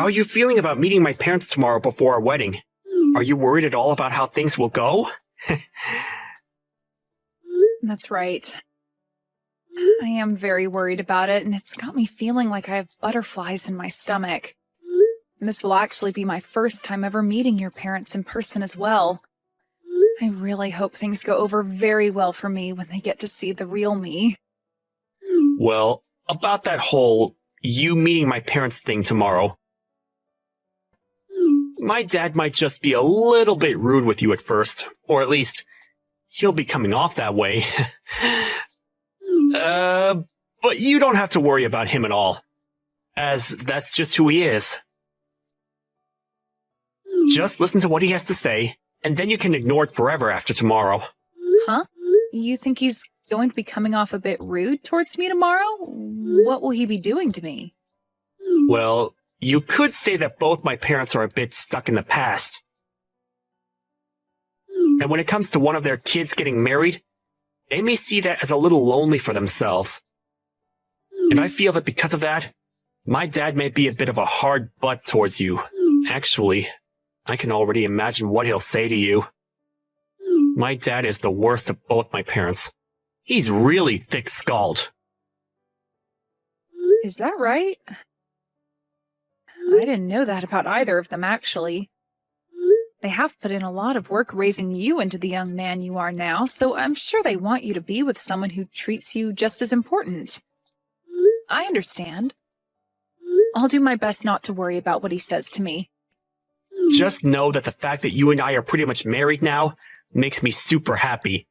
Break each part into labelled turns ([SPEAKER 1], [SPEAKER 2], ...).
[SPEAKER 1] How are you feeling about meeting my parents tomorrow before our wedding? Are you worried at all about how things will go?
[SPEAKER 2] That's right. I am very worried about it, and it's got me feeling like I have butterflies in my stomach. This will actually be my first time ever meeting your parents in person as well. I really hope things go over very well for me when they get to see the real me.
[SPEAKER 1] Well, about that whole you meeting my parents thing tomorrow. My dad might just be a little bit rude with you at first, or at least he'll be coming off that way. But you don't have to worry about him at all, as that's just who he is. Just listen to what he has to say, and then you can ignore it forever after tomorrow.
[SPEAKER 2] Huh? You think he's going to be coming off a bit rude towards me tomorrow? What will he be doing to me?
[SPEAKER 1] Well, you could say that both my parents are a bit stuck in the past. And when it comes to one of their kids getting married, they may see that as a little lonely for themselves. And I feel that because of that, my dad may be a bit of a hard butt towards you. Actually, I can already imagine what he'll say to you. My dad is the worst of both my parents. He's really thick-skulled.
[SPEAKER 2] Is that right? I didn't know that about either of them, actually. They have put in a lot of work raising you into the young man you are now, so I'm sure they want you to be with someone who treats you just as important. I understand. I'll do my best not to worry about what he says to me.
[SPEAKER 1] Just know that the fact that you and I are pretty much married now makes me super happy.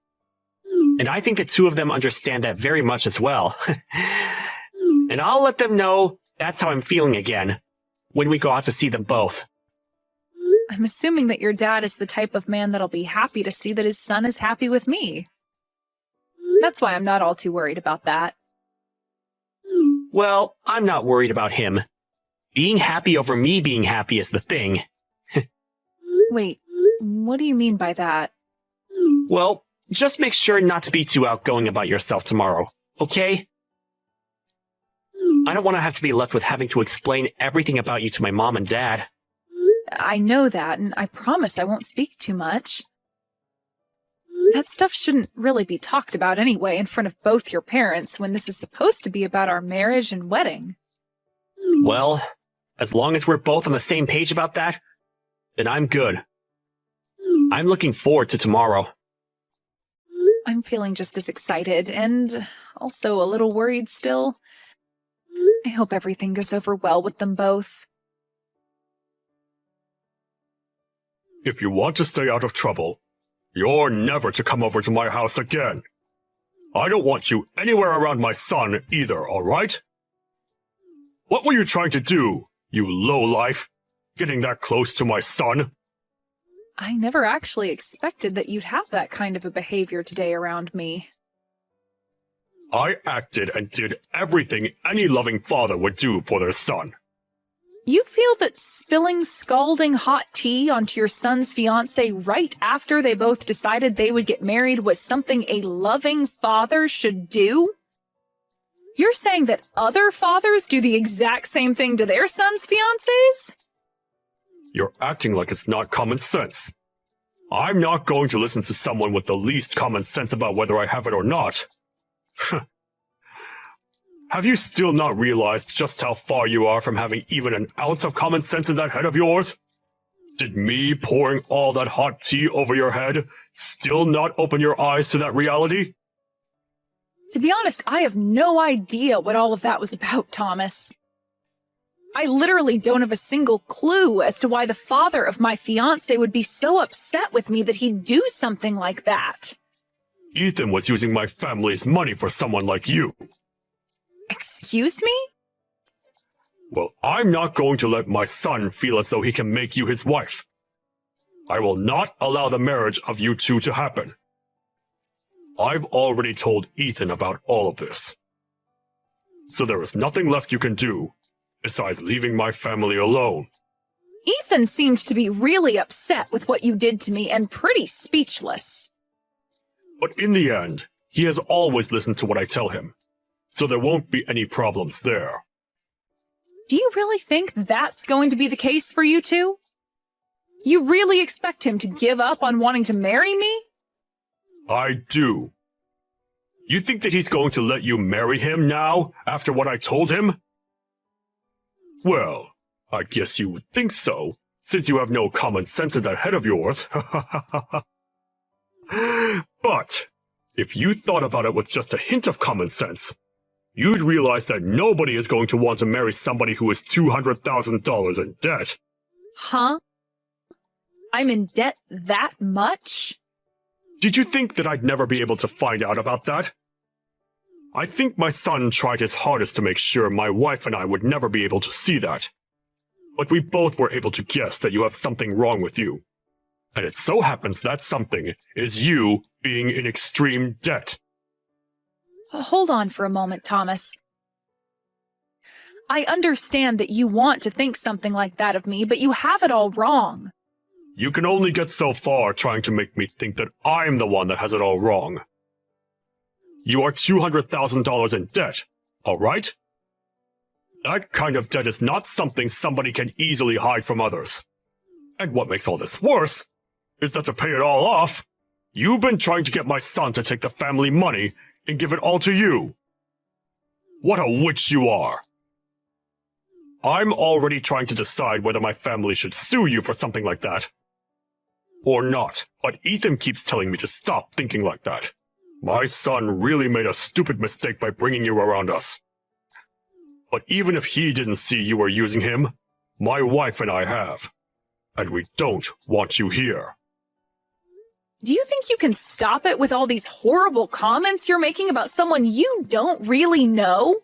[SPEAKER 1] And I think the two of them understand that very much as well. And I'll let them know that's how I'm feeling again, when we go out to see them both.
[SPEAKER 2] I'm assuming that your dad is the type of man that'll be happy to see that his son is happy with me. That's why I'm not all too worried about that.
[SPEAKER 1] Well, I'm not worried about him. Being happy over me being happy is the thing.
[SPEAKER 2] Wait, what do you mean by that?
[SPEAKER 1] Well, just make sure not to be too outgoing about yourself tomorrow, okay? I don't want to have to be left with having to explain everything about you to my mom and dad.
[SPEAKER 2] I know that, and I promise I won't speak too much. That stuff shouldn't really be talked about anyway in front of both your parents when this is supposed to be about our marriage and wedding.
[SPEAKER 1] Well, as long as we're both on the same page about that, then I'm good. I'm looking forward to tomorrow.
[SPEAKER 2] I'm feeling just as excited, and also a little worried still. I hope everything goes over well with them both.
[SPEAKER 3] If you want to stay out of trouble, you're never to come over to my house again. I don't want you anywhere around my son either, all right? What were you trying to do, you lowlife? Getting that close to my son?
[SPEAKER 2] I never actually expected that you'd have that kind of a behavior today around me.
[SPEAKER 3] I acted and did everything any loving father would do for their son.
[SPEAKER 2] You feel that spilling scalding hot tea onto your son's fiancé right after they both decided they would get married was something a loving father should do? You're saying that other fathers do the exact same thing to their sons' fiancés?
[SPEAKER 3] You're acting like it's not common sense. I'm not going to listen to someone with the least common sense about whether I have it or not. Have you still not realized just how far you are from having even an ounce of common sense in that head of yours? Did me pouring all that hot tea over your head still not open your eyes to that reality?
[SPEAKER 2] To be honest, I have no idea what all of that was about, Thomas. I literally don't have a single clue as to why the father of my fiancé would be so upset with me that he'd do something like that.
[SPEAKER 3] Ethan was using my family's money for someone like you.
[SPEAKER 2] Excuse me?
[SPEAKER 3] Well, I'm not going to let my son feel as though he can make you his wife. I will not allow the marriage of you two to happen. I've already told Ethan about all of this. So there is nothing left you can do besides leaving my family alone.
[SPEAKER 2] Ethan seemed to be really upset with what you did to me and pretty speechless.
[SPEAKER 3] But in the end, he has always listened to what I tell him, so there won't be any problems there.
[SPEAKER 2] Do you really think that's going to be the case for you two? You really expect him to give up on wanting to marry me?
[SPEAKER 3] I do. You think that he's going to let you marry him now, after what I told him? Well, I guess you would think so, since you have no common sense in that head of yours. But, if you thought about it with just a hint of common sense, you'd realize that nobody is going to want to marry somebody who is $200,000 in debt.
[SPEAKER 2] Huh? I'm in debt that much?
[SPEAKER 3] Did you think that I'd never be able to find out about that? I think my son tried his hardest to make sure my wife and I would never be able to see that. But we both were able to guess that you have something wrong with you. And it so happens that something is you being in extreme debt.
[SPEAKER 2] Hold on for a moment, Thomas. I understand that you want to think something like that of me, but you have it all wrong.
[SPEAKER 3] You can only get so far trying to make me think that I'm the one that has it all wrong. You are $200,000 in debt, all right? That kind of debt is not something somebody can easily hide from others. And what makes all this worse is that to pay it all off, you've been trying to get my son to take the family money and give it all to you. What a witch you are. I'm already trying to decide whether my family should sue you for something like that. Or not, but Ethan keeps telling me to stop thinking like that. My son really made a stupid mistake by bringing you around us. But even if he didn't see you were using him, my wife and I have. And we don't want you here.
[SPEAKER 2] Do you think you can stop it with all these horrible comments you're making about someone you don't really know?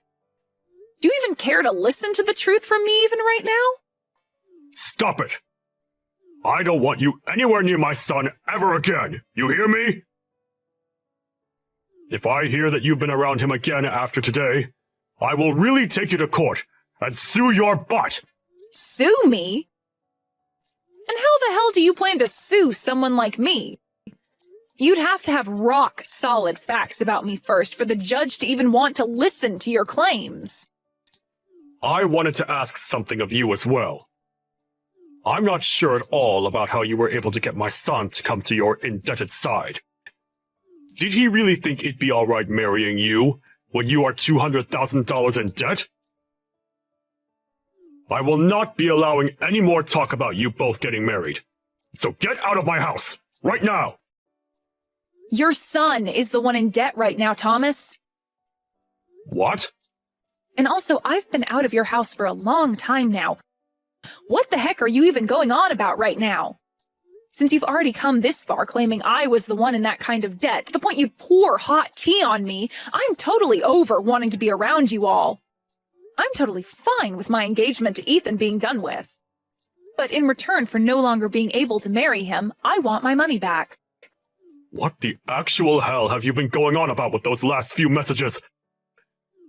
[SPEAKER 2] Do you even care to listen to the truth from me even right now?
[SPEAKER 3] Stop it! I don't want you anywhere near my son ever again, you hear me? If I hear that you've been around him again after today, I will really take you to court and sue your butt!
[SPEAKER 2] Sue me? And how the hell do you plan to sue someone like me? You'd have to have rock-solid facts about me first for the judge to even want to listen to your claims.
[SPEAKER 3] I wanted to ask something of you as well. I'm not sure at all about how you were able to get my son to come to your indebted side. Did he really think it'd be alright marrying you when you are $200,000 in debt? I will not be allowing any more talk about you both getting married. So get out of my house, right now!
[SPEAKER 2] Your son is the one in debt right now, Thomas.
[SPEAKER 3] What?
[SPEAKER 2] And also, I've been out of your house for a long time now. What the heck are you even going on about right now? Since you've already come this far claiming I was the one in that kind of debt, to the point you'd pour hot tea on me, I'm totally over wanting to be around you all. I'm totally fine with my engagement to Ethan being done with. But in return for no longer being able to marry him, I want my money back.
[SPEAKER 3] What the actual hell have you been going on about with those last few messages?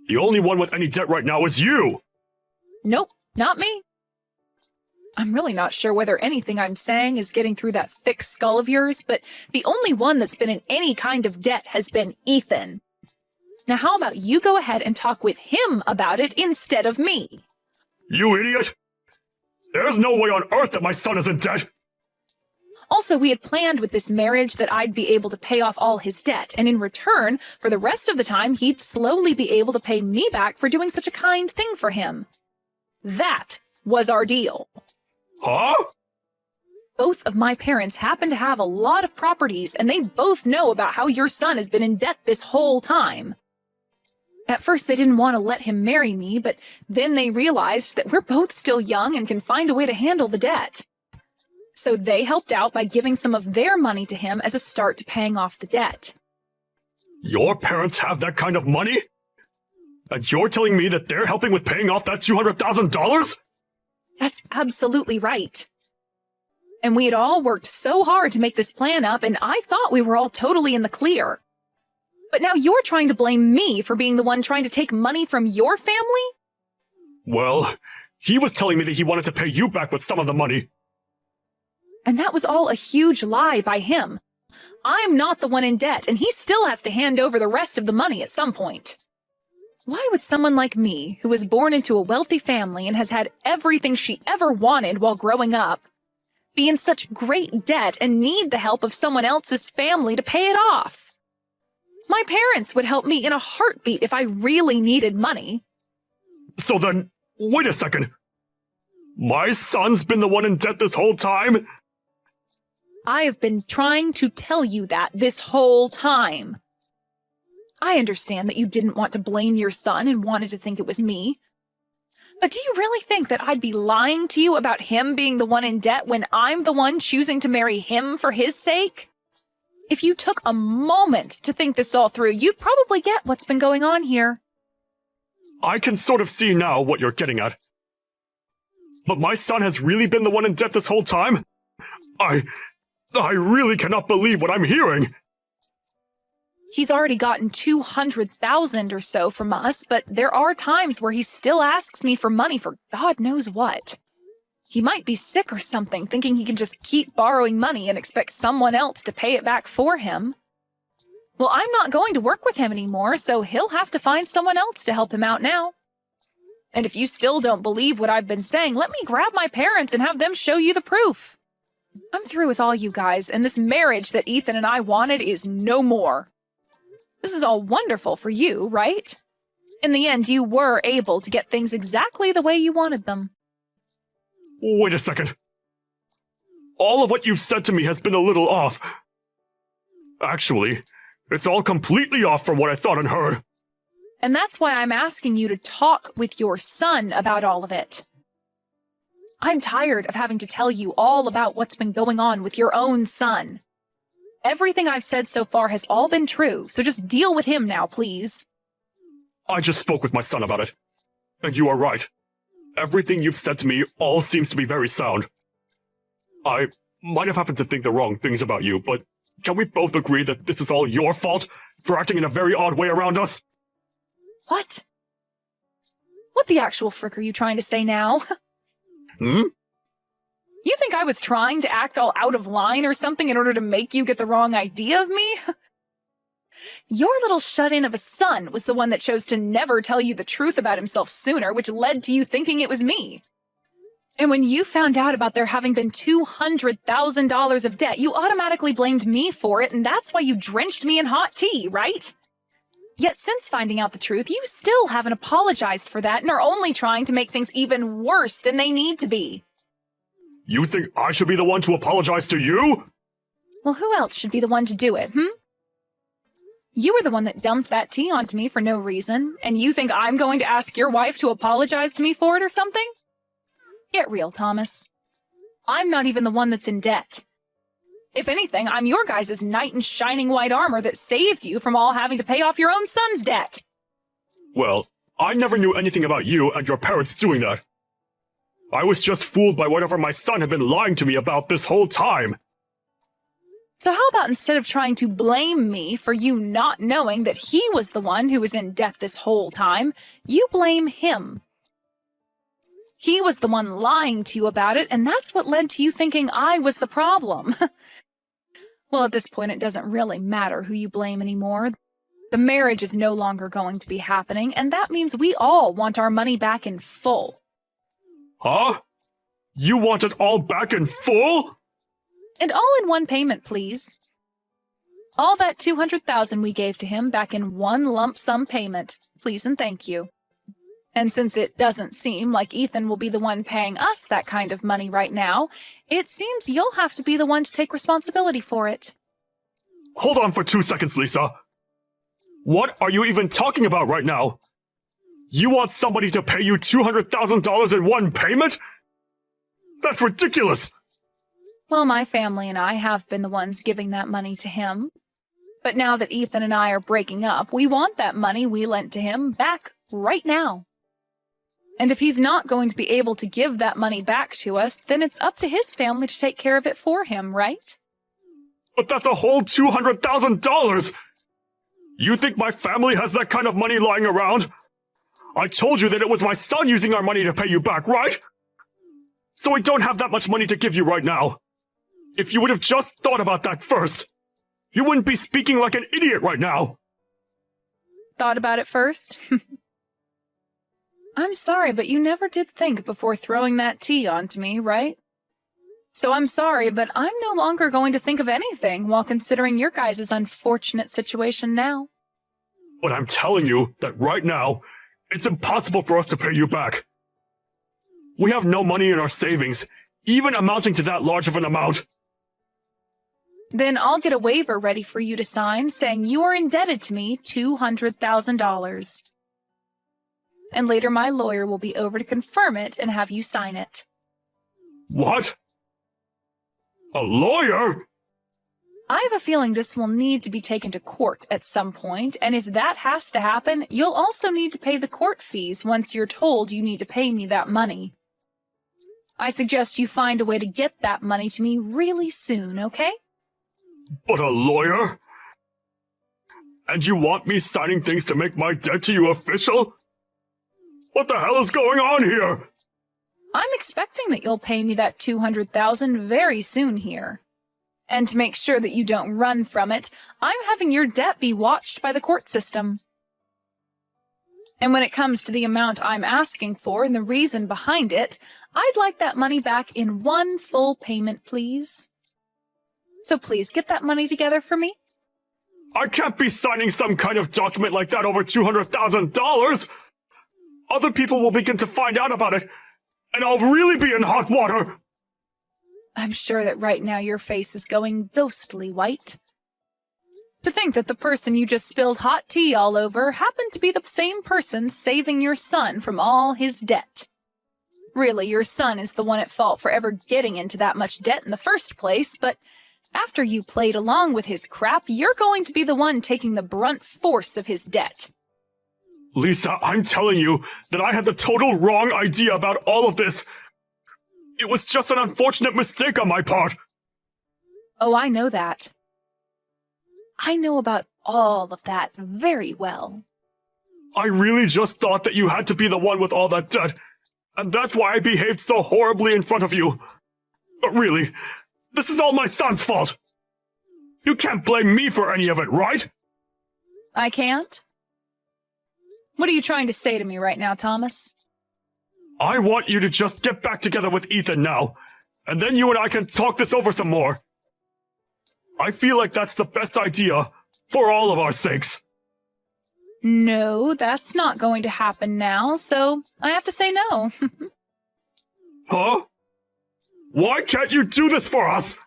[SPEAKER 3] The only one with any debt right now is you!
[SPEAKER 2] Nope, not me. I'm really not sure whether anything I'm saying is getting through that thick skull of yours, but the only one that's been in any kind of debt has been Ethan. Now how about you go ahead and talk with him about it instead of me?
[SPEAKER 3] You idiot! There's no way on earth that my son is in debt!
[SPEAKER 2] Also, we had planned with this marriage that I'd be able to pay off all his debt, and in return, for the rest of the time, he'd slowly be able to pay me back for doing such a kind thing for him. That was our deal.
[SPEAKER 3] Huh?
[SPEAKER 2] Both of my parents happen to have a lot of properties, and they both know about how your son has been in debt this whole time. At first, they didn't want to let him marry me, but then they realized that we're both still young and can find a way to handle the debt. So they helped out by giving some of their money to him as a start to paying off the debt.
[SPEAKER 3] Your parents have that kind of money? And you're telling me that they're helping with paying off that $200,000?
[SPEAKER 2] That's absolutely right. And we had all worked so hard to make this plan up, and I thought we were all totally in the clear. But now you're trying to blame me for being the one trying to take money from your family?
[SPEAKER 3] Well, he was telling me that he wanted to pay you back with some of the money.
[SPEAKER 2] And that was all a huge lie by him. I'm not the one in debt, and he still has to hand over the rest of the money at some point. Why would someone like me, who was born into a wealthy family and has had everything she ever wanted while growing up, be in such great debt and need the help of someone else's family to pay it off? My parents would help me in a heartbeat if I really needed money.
[SPEAKER 3] So then, wait a second. My son's been the one in debt this whole time?
[SPEAKER 2] I have been trying to tell you that this whole time. I understand that you didn't want to blame your son and wanted to think it was me. But do you really think that I'd be lying to you about him being the one in debt when I'm the one choosing to marry him for his sake? If you took a moment to think this all through, you'd probably get what's been going on here.
[SPEAKER 3] I can sort of see now what you're getting at. But my son has really been the one in debt this whole time? I really cannot believe what I'm hearing.
[SPEAKER 2] He's already gotten $200,000 or so from us, but there are times where he still asks me for money for God knows what. He might be sick or something, thinking he can just keep borrowing money and expect someone else to pay it back for him. Well, I'm not going to work with him anymore, so he'll have to find someone else to help him out now. And if you still don't believe what I've been saying, let me grab my parents and have them show you the proof. I'm through with all you guys, and this marriage that Ethan and I wanted is no more. This is all wonderful for you, right? In the end, you were able to get things exactly the way you wanted them.
[SPEAKER 3] Wait a second. All of what you've said to me has been a little off. Actually, it's all completely off from what I thought and heard.
[SPEAKER 2] And that's why I'm asking you to talk with your son about all of it. I'm tired of having to tell you all about what's been going on with your own son. Everything I've said so far has all been true, so just deal with him now, please.
[SPEAKER 3] I just spoke with my son about it. And you are right. Everything you've said to me all seems to be very sound. I might have happened to think the wrong things about you, but can we both agree that this is all your fault for acting in a very odd way around us?
[SPEAKER 2] What? What the actual frick are you trying to say now? You think I was trying to act all out of line or something in order to make you get the wrong idea of me? Your little shut-in of a son was the one that chose to never tell you the truth about himself sooner, which led to you thinking it was me. And when you found out about there having been $200,000 of debt, you automatically blamed me for it, and that's why you drenched me in hot tea, right? Yet since finding out the truth, you still haven't apologized for that and are only trying to make things even worse than they need to be.
[SPEAKER 3] You think I should be the one to apologize to you?
[SPEAKER 2] Well, who else should be the one to do it, You were the one that dumped that tea onto me for no reason, and you think I'm going to ask your wife to apologize to me for it or something? Get real, Thomas. I'm not even the one that's in debt. If anything, I'm your guys' knight in shining white armor that saved you from all having to pay off your own son's debt.
[SPEAKER 3] Well, I never knew anything about you and your parents doing that. I was just fooled by whatever my son had been lying to me about this whole time.
[SPEAKER 2] So how about instead of trying to blame me for you not knowing that he was the one who was in debt this whole time, you blame him. He was the one lying to you about it, and that's what led to you thinking I was the problem. Well, at this point, it doesn't really matter who you blame anymore. The marriage is no longer going to be happening, and that means we all want our money back in full.
[SPEAKER 3] Huh? You want it all back in full?
[SPEAKER 2] And all in one payment, please. All that $200,000 we gave to him back in one lump sum payment, please and thank you. And since it doesn't seem like Ethan will be the one paying us that kind of money right now, it seems you'll have to be the one to take responsibility for it.
[SPEAKER 3] Hold on for 2 seconds, Lisa. What are you even talking about right now? You want somebody to pay you $200,000 in one payment? That's ridiculous!
[SPEAKER 2] Well, my family and I have been the ones giving that money to him. But now that Ethan and I are breaking up, we want that money we lent to him back right now. And if he's not going to be able to give that money back to us, then it's up to his family to take care of it for him, right?
[SPEAKER 3] But that's a whole $200,000! You think my family has that kind of money lying around? I told you that it was my son using our money to pay you back, right? So I don't have that much money to give you right now. If you would have just thought about that first, you wouldn't be speaking like an idiot right now.
[SPEAKER 2] Thought about it first? I'm sorry, but you never did think before throwing that tea onto me, right? So I'm sorry, but I'm no longer going to think of anything while considering your guys' unfortunate situation now.
[SPEAKER 3] But I'm telling you that right now, it's impossible for us to pay you back. We have no money in our savings, even amounting to that large of an amount.
[SPEAKER 2] Then I'll get a waiver ready for you to sign saying you are indebted to me $200,000. And later my lawyer will be over to confirm it and have you sign it.
[SPEAKER 3] What? A lawyer?
[SPEAKER 2] I have a feeling this will need to be taken to court at some point, and if that has to happen, you'll also need to pay the court fees once you're told you need to pay me that money. I suggest you find a way to get that money to me really soon, okay?
[SPEAKER 3] But a lawyer? And you want me signing things to make my debt to you official? What the hell is going on here?
[SPEAKER 2] I'm expecting that you'll pay me that $200,000 very soon here. And to make sure that you don't run from it, I'm having your debt be watched by the court system. And when it comes to the amount I'm asking for and the reason behind it, I'd like that money back in one full payment, please. So please get that money together for me.
[SPEAKER 3] I can't be signing some kind of document like that over $200,000! Other people will begin to find out about it, and I'll really be in hot water!
[SPEAKER 2] I'm sure that right now your face is going ghostly white. To think that the person you just spilled hot tea all over happened to be the same person saving your son from all his debt. Really, your son is the one at fault for ever getting into that much debt in the first place, but after you played along with his crap, you're going to be the one taking the brunt force of his debt.
[SPEAKER 3] Lisa, I'm telling you that I had the total wrong idea about all of this. It was just an unfortunate mistake on my part.
[SPEAKER 2] Oh, I know that. I know about all of that very well.
[SPEAKER 3] I really just thought that you had to be the one with all that debt, and that's why I behaved so horribly in front of you. But really, this is all my son's fault. You can't blame me for any of it, right?
[SPEAKER 2] I can't? What are you trying to say to me right now, Thomas?
[SPEAKER 3] I want you to just get back together with Ethan now, and then you and I can talk this over some more. I feel like that's the best idea, for all of our sakes.
[SPEAKER 2] No, that's not going to happen now, so I have to say no.
[SPEAKER 3] Huh? Why can't you do this for us?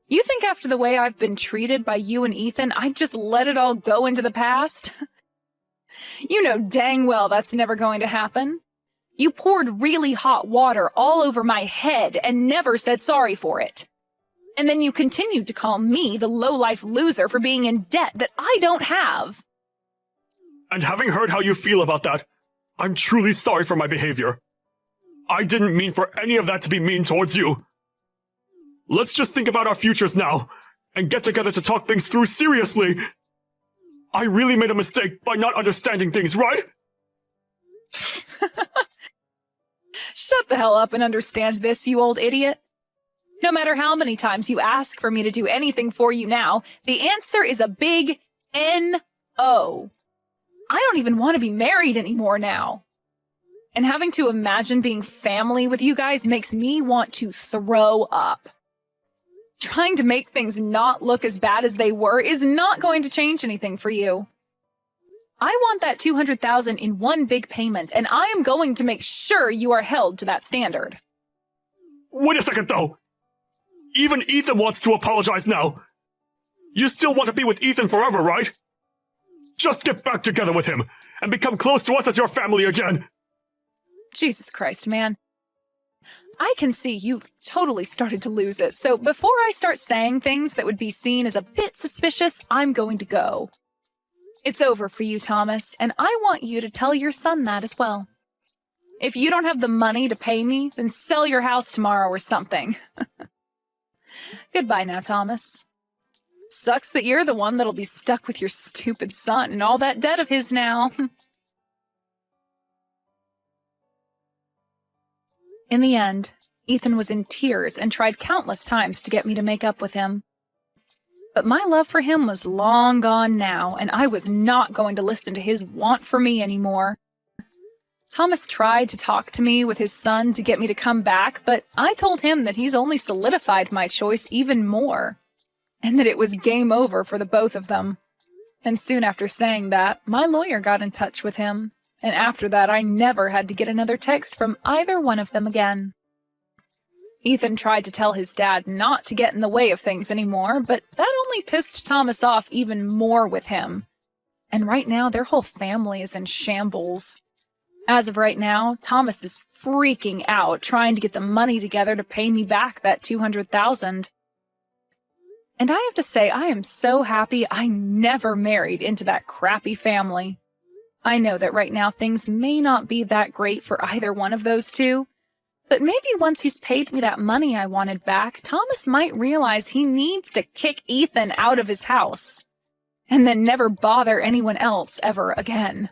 [SPEAKER 2] You think after the way I've been treated by you and Ethan, I'd just let it all go into the past? You know dang well that's never going to happen. You poured really hot water all over my head and never said sorry for it. And then you continued to call me the low-life loser for being in debt that I don't have.
[SPEAKER 3] And having heard how you feel about that, I'm truly sorry for my behavior. I didn't mean for any of that to be mean towards you. Let's just think about our futures now, and get together to talk things through seriously. I really made a mistake by not understanding things, right?
[SPEAKER 2] Shut the hell up and understand this, you old idiot. No matter how many times you ask for me to do anything for you now, the answer is a big N-O. I don't even want to be married anymore now. And having to imagine being family with you guys makes me want to throw up. Trying to make things not look as bad as they were is not going to change anything for you. I want that $200,000 in one big payment, and I am going to make sure you are held to that standard.
[SPEAKER 3] Wait a second, though. Even Ethan wants to apologize now. You still want to be with Ethan forever, right? Just get back together with him, and become close to us as your family again.
[SPEAKER 2] Jesus Christ, man. I can see you've totally started to lose it, so before I start saying things that would be seen as a bit suspicious, I'm going to go. It's over for you, Thomas, and I want you to tell your son that as well. If you don't have the money to pay me, then sell your house tomorrow or something. Goodbye now, Thomas. Sucks that you're the one that'll be stuck with your stupid son and all that debt of his now. In the end, Ethan was in tears and tried countless times to get me to make up with him. But my love for him was long gone now, and I was not going to listen to his want for me anymore. Thomas tried to talk to me with his son to get me to come back, but I told him that he's only solidified my choice even more, and that it was game over for the both of them. And soon after saying that, my lawyer got in touch with him, and after that I never had to get another text from either one of them again. Ethan tried to tell his dad not to get in the way of things anymore, but that only pissed Thomas off even more with him. And right now, their whole family is in shambles. As of right now, Thomas is freaking out, trying to get the money together to pay me back that $200,000. And I have to say, I am so happy I never married into that crappy family. I know that right now things may not be that great for either one of those two, but maybe once he's paid me that money I wanted back, Thomas might realize he needs to kick Ethan out of his house, and then never bother anyone else ever again.